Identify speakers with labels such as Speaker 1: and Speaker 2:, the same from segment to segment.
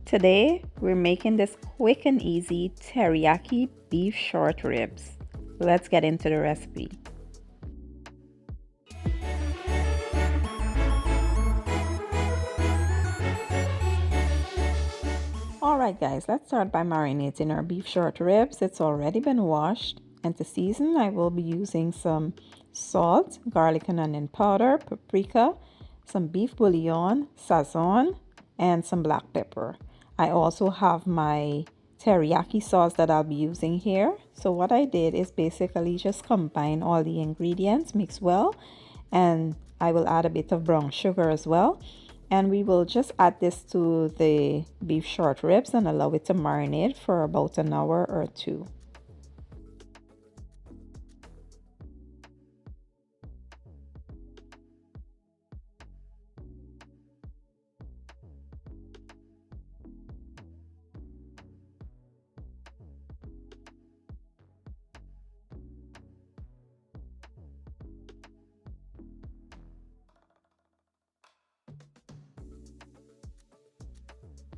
Speaker 1: Today, we're making this quick and easy teriyaki beef short ribs. Let's get into the recipe. Alright guys, let's start by marinating our beef short ribs. It's already been washed, and to season I will be using some salt, garlic and onion powder, paprika, some beef bouillon, sazon, and some black pepper. I also have my teriyaki sauce that I'll be using here. So what I did is basically just combine all the ingredients, mix well, and I will add a bit of brown sugar as well. And we will just add this to the beef short ribs and allow it to marinate for about an hour or two.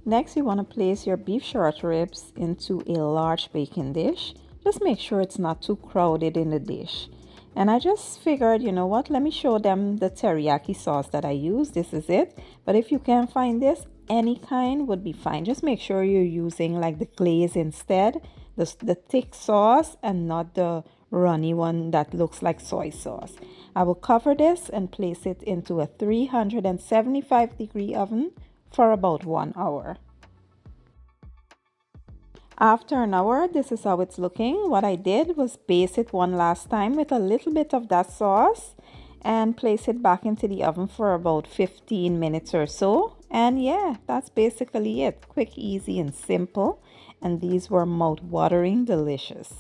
Speaker 1: Next, you want to place your beef short ribs into a large baking dish. Just make sure it's not too crowded in the dish. And I just figured, you know what, let me show them the teriyaki sauce that I use. This is it. But if you can't find this, any kind would be fine. Just make sure you're using like the glaze instead, the thick sauce and not the runny one that looks like soy sauce. I will cover this and place it into a 375-degree oven for about 1 hour. After an hour, this is how it's looking. What I did was baste it one last time with a little bit of that sauce and place it back into the oven for about 15 minutes or so. And yeah, that's basically it. Quick, easy, and simple. And these were mouth-watering delicious.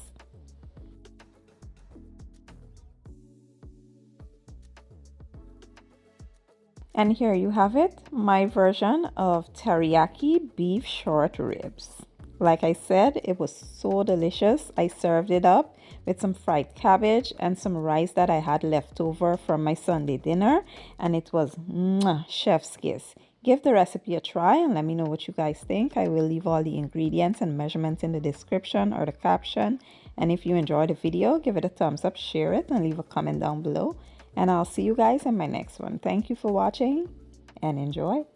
Speaker 1: And here you have it, my version of teriyaki beef short ribs. Like I said, it was so delicious. I served it up with some fried cabbage and some rice that I had left over from my Sunday dinner. And it was chef's kiss. Give the recipe a try and let me know what you guys think. I will leave all the ingredients and measurements in the description or the caption. And if you enjoyed the video, give it a thumbs up, share it, and leave a comment down below. And I'll see you guys in my next one. Thank you for watching and enjoy.